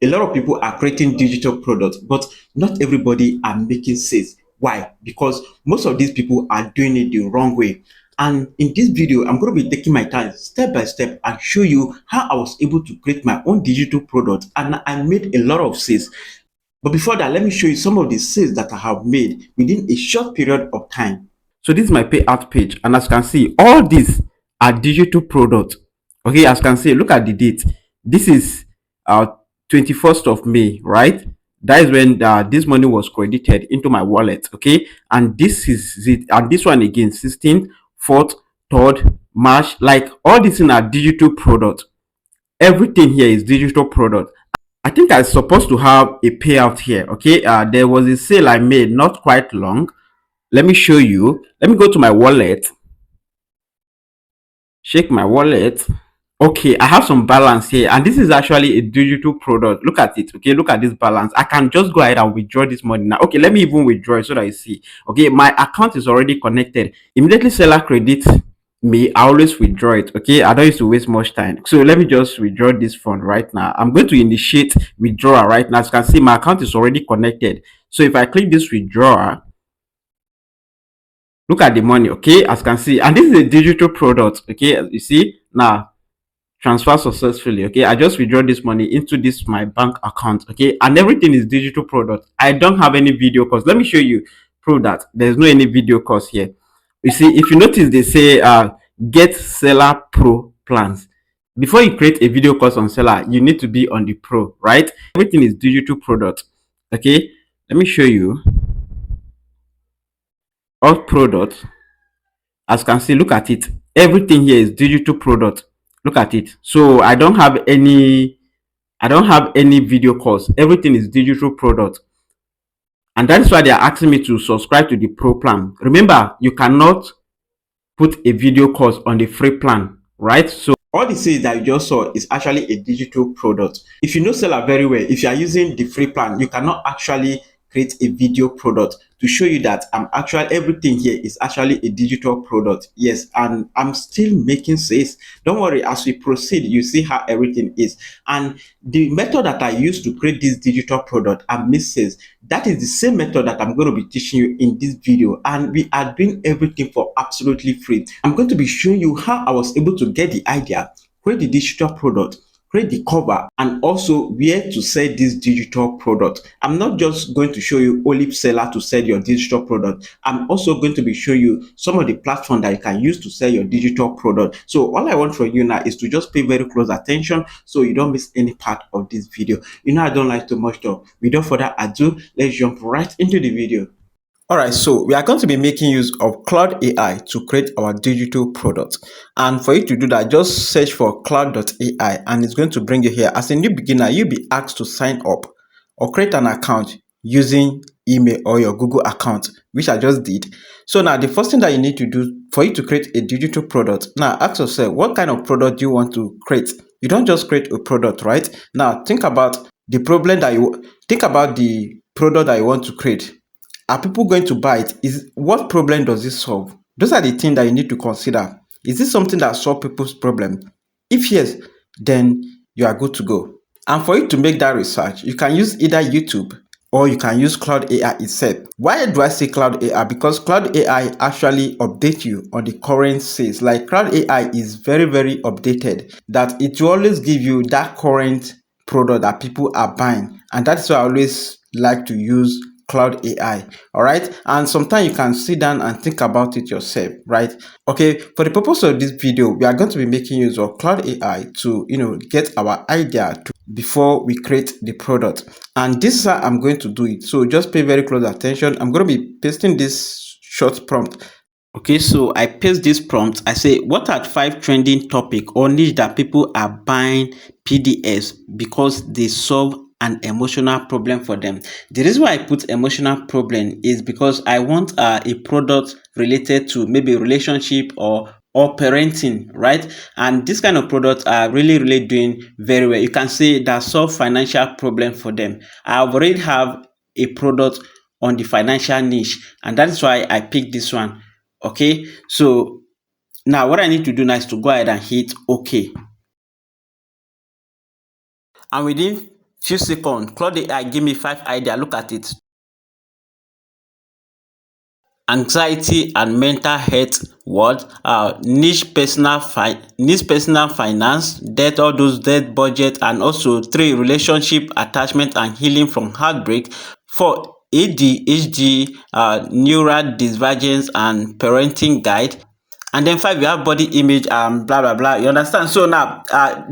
A lot of people are creating digital products, but not everybody are making sales. Why? Because most of these people are doing it the wrong way. And in this video, I'm going to be taking my time step by step and show you how I was able to create my own digital product and I made a lot of sales. But before that, let me show you some of the sales that I have made within a short period of time. So this is my payout page, and as you can see, all these are digital products. Okay, as you can see, look at the date. This is 21st of May, right? That is when this money was credited into my wallet. Okay, and this is it, and this one again, 16th, 4th, 3rd March. Like all these are digital products. Everything here is digital product. I think I'm supposed to have a payout here. Okay, there was a sale I made not quite long. Let me show you. Let me go to my wallet, shake my wallet. Okay, I have some balance here, and this is actually a digital product. Look at it. Okay, look at this balance. I can just go ahead and withdraw this money now. Okay, let me even withdraw it so that you see. Okay, my account is already connected. Immediately seller credits me, I always withdraw it. Okay, I don't used to waste much time. So let me just withdraw this fund right now. I'm going to initiate withdrawal right now. As you can see, my account is already connected. So if I click this withdrawal, look at the money. Okay, as you can see, and this is a digital product. Okay, as you see now, transfer successfully. Okay, I just withdraw this money into this my bank account. Okay, and everything is digital product. I don't have any video cost. Let me show you prove that there's no any video cost here. You see, if you notice, they say get seller pro plans. Before you create a video course on seller, you need to be on the pro, right? Everything is digital product. Okay, let me show you all products. As you can see, look at it. Everything here is digital product. Look at it. So I don't have any video course. Everything is digital product. And that is why they are asking me to subscribe to the pro plan. Remember, you cannot put a video course on the free plan, right? So all the sales that you just saw is actually a digital product. If you know seller very well, if you are using the free plan, you cannot actually create a video product to show you that everything here is actually a digital product. Yes, and I'm still making sales. Don't worry, as we proceed, you see how everything is. And the method that I use to create this digital product and make sales, that is the same method that I'm going to be teaching you in this video, and we are doing everything for absolutely free. I'm going to be showing you how I was able to get the idea, create the digital product, create the cover, and also where to sell this digital product. I'm not just going to show you only seller to sell your digital product. I'm also going to be showing you some of the platform that you can use to sell your digital product. So all I want from you now is to just pay very close attention so you don't miss any part of this video. You know I don't like too much talk. Without further ado, let's jump right into the video. All right, so we are going to be making use of Claude AI to create our digital product. And for you to do that, just search for Claude.ai and it's going to bring you here. As a new beginner, you'll be asked to sign up or create an account using email or your Google account, which I just did. So now the first thing that you need to do for you to create a digital product, now ask yourself, what kind of product do you want to create? You don't just create a product, right? Now think about the product that you want to create. Are people going to buy it? Is what problem does it solve? Those are the things that you need to consider. Is this something that solves people's problem? If yes, then you are good to go. And for you to make that research, you can use either YouTube or you can use Cloud AI itself. Why do I say Cloud AI? Because Cloud AI actually updates you on the current sales. Like Cloud AI is very, very updated, that it will always give you that current product that people are buying. And that's why I always like to use Cloud AI. All right. And sometimes you can sit down and think about it yourself, right? Okay. For the purpose of this video, we are going to be making use of Cloud AI to, get our idea before we create the product. And this is how I'm going to do it. So just pay very close attention. I'm going to be pasting this short prompt. Okay, so I paste this prompt. I say, what are 5 trending topic or niche that people are buying PDFs because they solve an emotional problem for them? The reason why I put emotional problem is because I want a product related to maybe relationship or parenting, right? And this kind of products are really doing very well. You can say that solve financial problem for them. I already have a product on the financial niche, and that is why I picked this one. Okay, so now what I need to do now is to go ahead and hit OK. And within Few seconds. Claude AI give me 5 idea. Look at it. Anxiety and mental health, what niche personal finance, debt, all those debt, budget, and also 3 relationship, attachment and healing from heartbreak. 4 ADHD, neural divergence and parenting guide. And then 5, you have body image and blah blah blah. You understand? So now,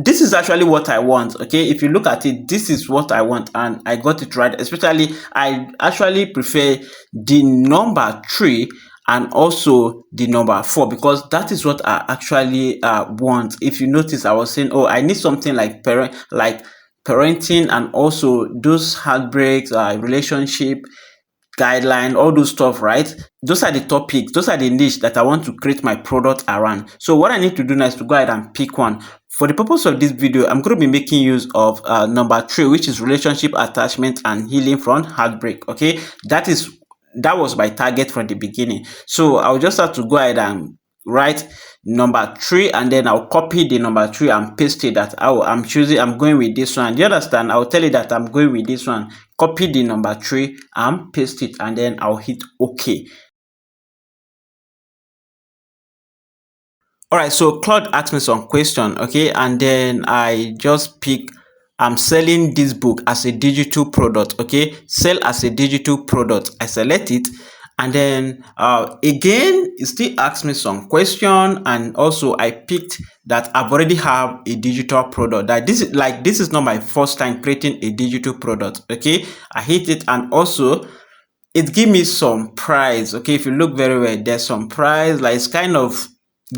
this is actually what I want. Okay, if you look at it, this is what I want, and I got it right. Especially, I actually prefer the number 3 and also the number 4, because that is what I actually want. If you notice, I was saying, oh, I need something like parenting, and also those heartbreaks, relationship guideline, all those stuff, right? Those are the topics, those are the niche that I want to create my product around. So what I need to do now is to go ahead and pick one. For the purpose of this video, I'm going to be making use of number 3, which is relationship, attachment and healing from heartbreak. Okay, that was my target from the beginning. So I'll just have to go ahead and write number 3, and then I'll copy the number 3 and paste it. That I'm going with this one. Do you understand? I'll tell you that I'm going with this one, copy the number 3 and paste it, and then I'll hit OK. All right, so Claude asked me some question, okay, and then I just pick, I'm selling this book as a digital product, okay, sell as a digital product. I select it, and then again, it still asks me some question, and also I picked that I've already have a digital product. That this is not my first time creating a digital product, okay. I hit it, and also it give me some price. Okay, if you look very well, there's some price, like it's kind of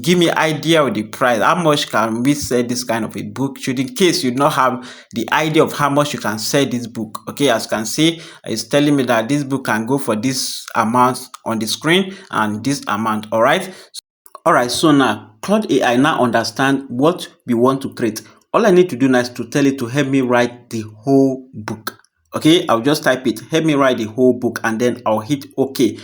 give me idea of the price. How much can we sell this kind of a book, should in case you not have the idea of how much you can sell this book. Okay, as you can see, it's telling me that this book can go for this amount on the screen and this amount. All right, so now Claude AI now understand what we want to create. All I need to do now is to tell it to help me write the whole book. Okay, I'll just type it, help me write the whole book, and then I'll hit OK.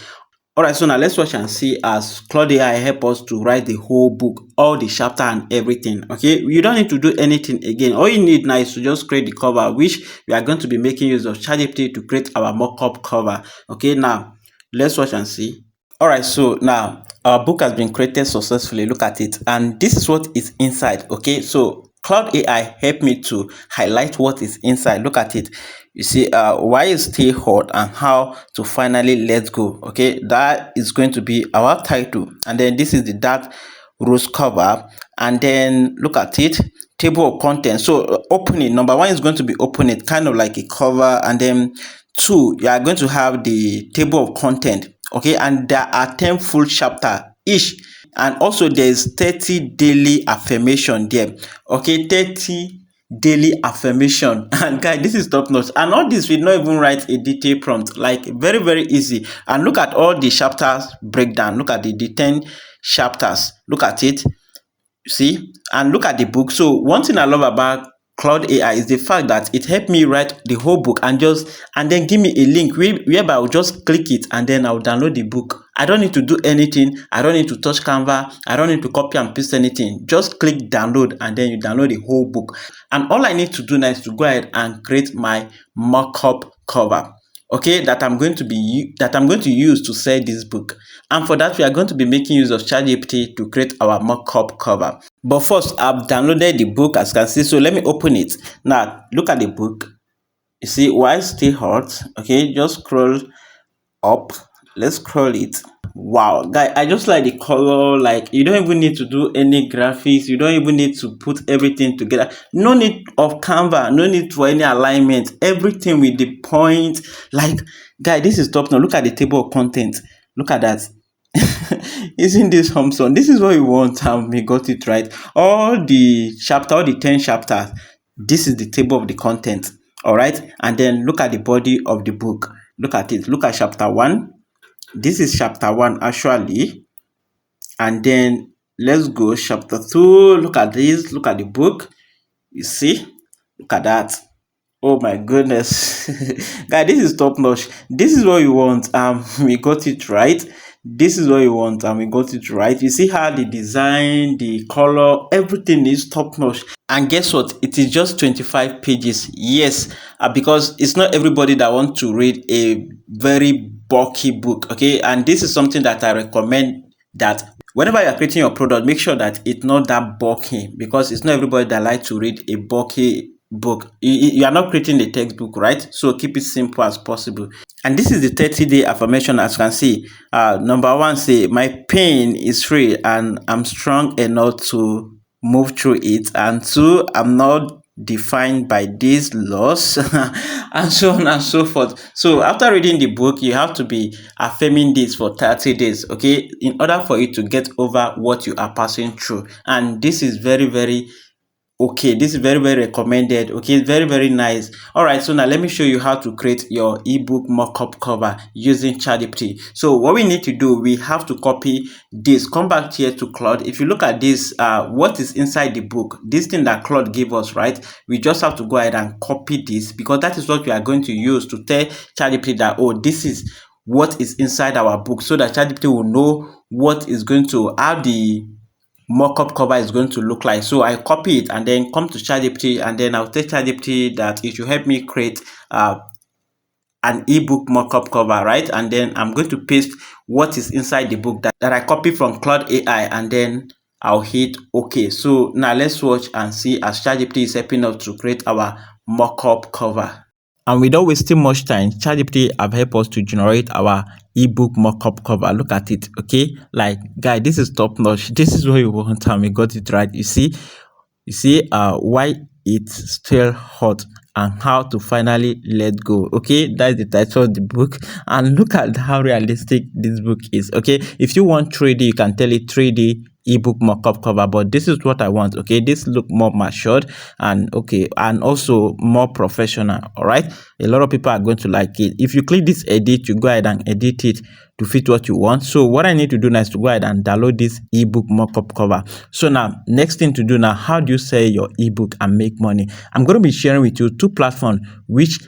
All right, so now let's watch and see as Claude AI help us to write the whole book, all the chapter and everything. Okay, you don't need to do anything again. All you need now is to just create the cover, which we are going to be making use of ChatGPT to create our mock-up cover. Okay, now let's watch and see. All right, so now our book has been created successfully. Look at it, and this is what is inside. Okay, so Claude AI helped me to highlight what is inside. Look at it. You see, why is stay hot and how to finally let go. Okay, that is going to be our title, and then this is the dark rose cover, and then look at it, table of contents. So open it. Number 1 is going to be open it, kind of like a cover, and then 2, you are going to have the table of content. Okay, and there are 10 full chapter each, and also there's 30 daily affirmation there. Okay, 30 daily affirmation, and guys, this is top notch, and all this we not even write a detailed prompt, like very easy. And look at all the chapters breakdown. Look at the 10 chapters. Look at it, you see, and look at the book. So one thing I love about Claude AI is the fact that it helped me write the whole book, and then give me a link whereby I'll just click it and then I'll download the book. I don't need to do anything. I don't need to touch Canva. I don't need to copy and paste anything. Just click download, and then you download the whole book. And all I need to do now is to go ahead and create my mock-up cover. Okay, that I'm going to use to sell this book. And for that, we are going to be making use of ChatGPT to create our mock-up cover. But first, I've downloaded the book, as you can see. So let me open it. Now look at the book. You see, why stay hot? Okay, just scroll up. Let's scroll it. Wow, guy, I just like the color. Like, you don't even need to do any graphics. You don't even need to put everything together. No need of Canva. No need for any alignment. Everything with the point. Like, guy, this is top now. Look at the table of content. Look at that. Isn't this Homson? This is what we want, and we got it right. All the 10 chapters. This is the table of the content. All right, and then look at the body of the book. Look at it. Look at chapter 1. This is chapter 1 actually, and then let's go chapter 2. Look at this. Look at the book. You see, look at that. Oh my goodness. Guys, this is top notch. This is what we want. We got it right. This is what you want, and we got it right. You see how the design, the color, everything is top notch. And guess what? It is just 25 pages. Yes, because it's not everybody that wants to read a very bulky book. Okay, and this is something that I recommend, that whenever you're creating your product, make sure that it's not that bulky, because it's not everybody that likes to read a bulky book. You are not creating a textbook, right? So keep it simple as possible. And this is the 30-day affirmation. As you can see, number one, say my pain is free and I'm strong enough to move through it. And two, I'm not defined by these laws, and so on and so forth. So after reading the book, you have to be affirming this for 30 days, okay, in order for you to get over what you are passing through. And this is very, very okay, this is very, very recommended. Okay, it's very, very nice. All right, so now let me show you how to create your ebook mockup cover using ChatGPT. So what we need to do, we have to copy this. Come back here to Claude. If you look at this, what is inside the book, this thing that Claude gave us, right? We just have to go ahead and copy this, because that is what we are going to use to tell ChatGPT that, oh, this is what is inside our book, so that ChatGPT will know what is going to have the mockup cover is going to look like. So I copy it and then come to ChatGPT, and then I'll tell ChatGPT that it should help me create an ebook mockup cover, right? And then I'm going to paste what is inside the book that I copy from Claude AI, and then I'll hit OK. So now let's watch and see as ChatGPT is helping us to create our mockup cover. And without wasting much time, ChatGPT have helped us to generate our ebook mockup cover. Look at it, okay? Like, guy, this is top notch. This is what you want, and we got it right. You see why it's still hot and how to finally let go. Okay, that's the title of the book. And look at how realistic this book is. Okay, if you want 3D, you can tell it 3D ebook mockup cover, but this is what I want. Okay, this look more matured and okay, and also more professional. All right, a lot of people are going to like it. If you click this edit, you go ahead and edit it to fit what you want. So what I need to do now is to go ahead and download this ebook mockup cover. So now, next thing to do now, how do you sell your ebook and make money? I'm going to be sharing with you two platforms which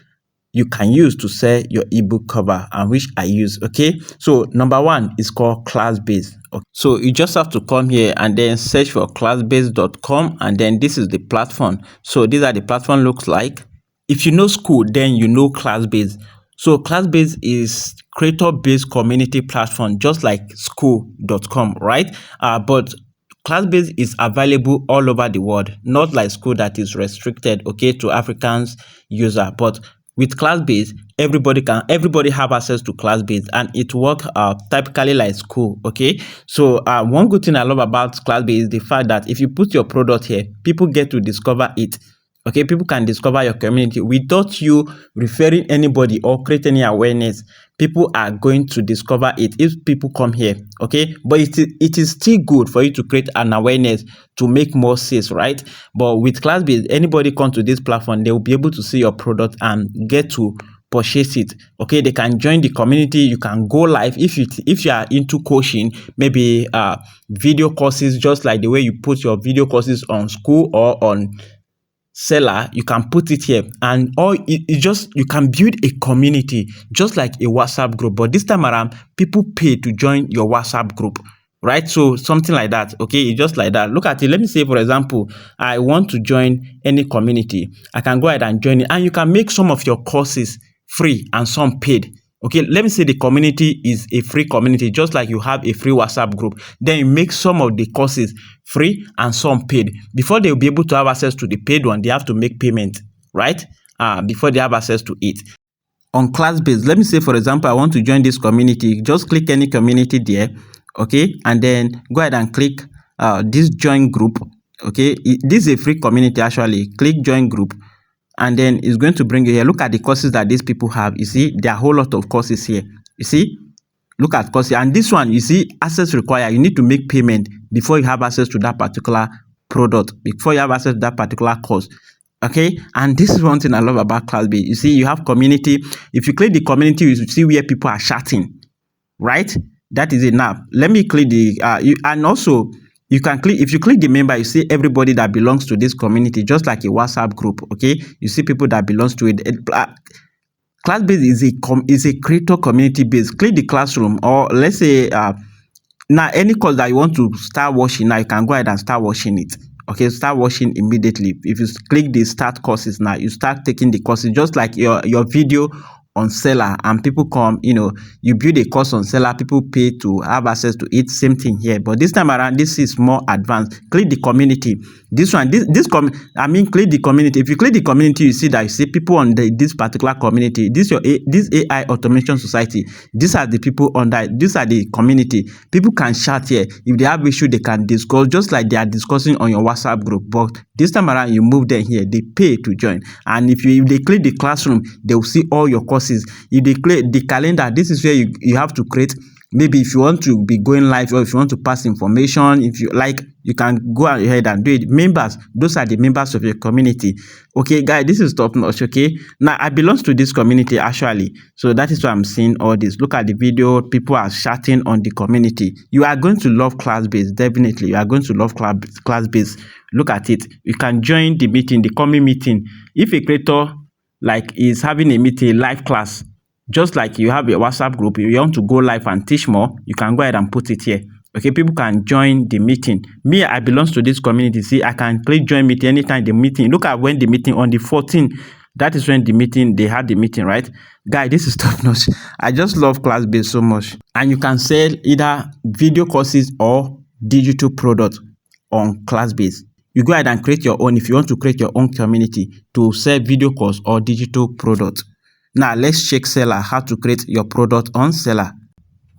you can use to sell your ebook cover, and which I use. Okay, so number one is called Classbase. Okay. So you just have to come here and then search for classbase.com, and then this is the platform. So these are the platform looks like. If you know school, then you know Classbase. So Classbase is creator-based community platform, just like school.com, right? But Classbase is available all over the world, not like school that is restricted, okay, to Africans user. But with Classbase, everybody have access to Classbase, and it works typically like school. Okay, so one good thing I love about Classbase is the fact that if you put your product here, people get to discover it. Okay, people can discover your community without you referring anybody or create any awareness. People are going to discover it if people come here. Okay, but it is still good for you to create an awareness to make more sales, right? But with Classbase, anybody come to this platform, they will be able to see your product and get to purchase it. Okay, they can join the community. You can go live if you are into coaching, maybe video courses, just like the way you put your video courses on school or on seller, you can put it here, and or it just, you can build a community just like a WhatsApp group, but this time around people pay to join your WhatsApp group, right? So something like that. Okay, it's just like that. Look at it. Let me say, for example, I want to join any community. I can go ahead and join it, and you can make some of your courses free and some paid. Okay, let me say the community is a free community, just like you have a free WhatsApp group. Then you make some of the courses free and some paid. Before they'll be able to have access to the paid one, they have to make payment, right? Before they have access to it. On Classbase, let me say, for example, I want to join this community. Just click any community there, okay? And then go ahead and click this join group, okay? This is a free community actually. Click join group, and then it's going to bring you here. Look at the courses that these people have. You see, there are a whole lot of courses here. You see, look at courses. And this one, you see, access required. You need to make payment before you have access to that particular product, before you have access to that particular course. Okay, and this is one thing I love about Classbase. You see, you have community. If you click the community, you see where people are chatting, right? That is enough. Let me click the and also you can click, if you click the member, you see everybody that belongs to this community, just like a WhatsApp group. Okay, you see people that belongs to it. Class-based is a creator community based. Click the classroom, or let's say now any course that you want to start watching now, you can go ahead and start watching it. Okay, start watching immediately. If you click the start courses now, you start taking the courses, just like your video on Seller, and people come, you build a course on Seller, people pay to have access to it. Same thing here, but this time around, this is more advanced. Click the community. This one, click the community. If you click the community, you see that you see people on this particular community. This AI automation society. These are the people on that. These are the community. People can chat here. If they have issue, they can discuss, just like they are discussing on your WhatsApp group. But this time around, you move them here. They pay to join. And if they click the classroom, they will see all your courses. If they click the calendar, this is where you have to create. Maybe if you want to be going live, or if you want to pass information, if you like, you can go ahead and do it. Members, those are the members of your community. Okay, guys, this is top notch. Okay, now I belong to this community actually, so that is why I'm seeing all this. Look at the video. People are chatting on the community. You are going to love class-based. Definitely, you are going to love class-based. Look at it. You can join the meeting, the coming meeting. If a creator like is having a meeting, live class, just like you have a WhatsApp group, if you want to go live and teach more, you can go ahead and put it here. Okay, people can join the meeting. Me, I belong to this community. See, I can click join meeting anytime the meeting. Look at when the meeting on the 14th. That is when the meeting, they had the meeting, right? Guy, this is top notch. I just love class-based so much. And you can sell either video courses or digital products on class-based. You go ahead and create your own if you want to create your own community to sell video course or digital product. Now let's check Seller, how to create your product on Seller.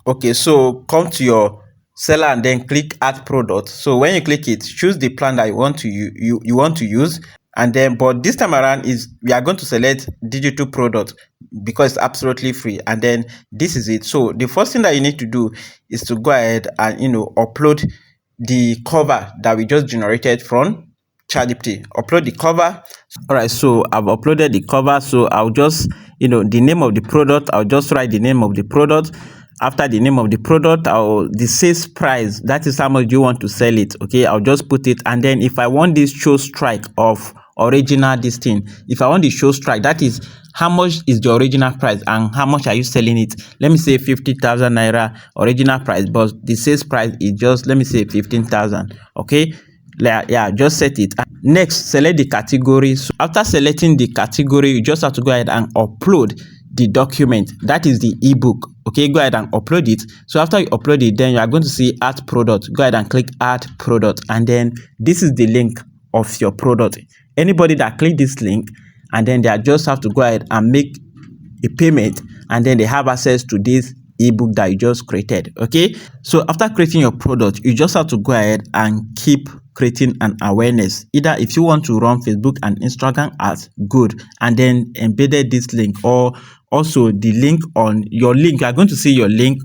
Okay, so come to your Seller and then click add product. So when you click it, choose the plan that you want to use, and then but this time around we are going to select digital product because it's absolutely free, and then this is it. So the first thing that you need to do is to go ahead and upload the cover that we just generated from ChatGPT. Upload the cover. All right, so I've uploaded the cover. So I'll just the name of the product, I'll just write the name of the product. After the name of the product, the sales price, that is how much you want to sell it. Okay, I'll just put it, and then if I want this show strike of original this thing, if I want the show strike, that is how much is the original price and how much are you selling it. Let me say 50,000 naira original price, but the sales price is just, let me say 15,000. Okay, yeah, just set it. Next, select the category. So after selecting the category, you just have to go ahead and upload the document, that is the ebook. Okay, go ahead and upload it. So after you upload it, then you are going to see add product. Go ahead and click add product, and then this is the link of your product. Anybody that click this link, and then they just have to go ahead and make a payment, and then they have access to this ebook that you just created. Okay, so after creating your product, you just have to go ahead and keep creating an awareness. Either if you want to run Facebook and Instagram ads, good, and then embedded this link, or also the link on your link. You are going to see your link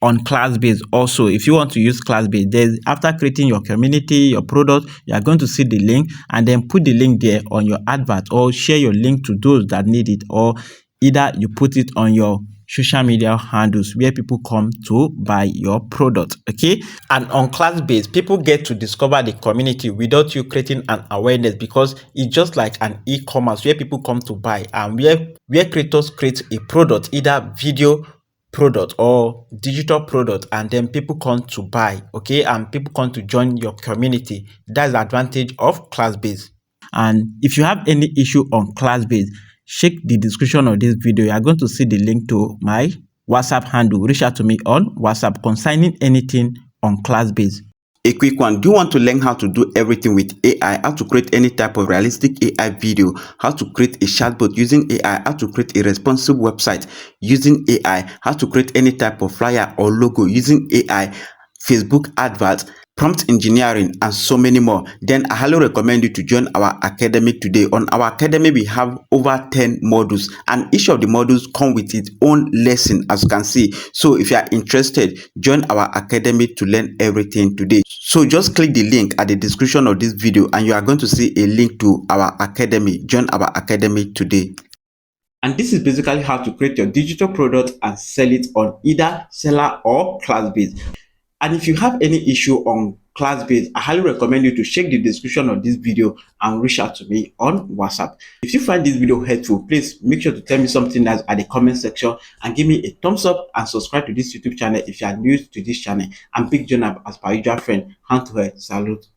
on class-based. Also, if you want to use class-based, there's after creating your community, your product, you are going to see the link, and then put the link there on your advert, or share your link to those that need it, or either you put it on your social media handles where people come to buy your product. Okay, and on class-based, people get to discover the community without you creating an awareness, because it's just like an e-commerce where people come to buy, and where creators create a product, either video product or digital product, and then people come to buy. Okay, and people come to join your community. That's the advantage of class-based. And if you have any issue on class-based, check the description of this video. You are going to see the link to my WhatsApp handle. Reach out to me on WhatsApp concerning anything on class-based. A quick one. Do you want to learn how to do everything with AI? How to create any type of realistic AI video? How to create a chatbot using AI? How to create a responsive website using AI? How to create any type of flyer or logo using AI? Facebook adverts, prompt engineering, and so many more, then I highly recommend you to join our academy today. On our academy, we have over 10 modules, and each of the modules come with its own lesson, as you can see. So if you are interested, join our academy to learn everything today. So just click the link at the description of this video, and you are going to see a link to our academy. Join our academy today. And this is basically how to create your digital product and sell it on either Seller or class-based. And if you have any issue on class base, I highly recommend you to check the description of this video and reach out to me on WhatsApp. If you find this video helpful, please make sure to tell me something nice at the comment section and give me a thumbs up and subscribe to this YouTube channel if you are new to this channel. I'm Big JohnAb as per usual friend. Hand to head, salute.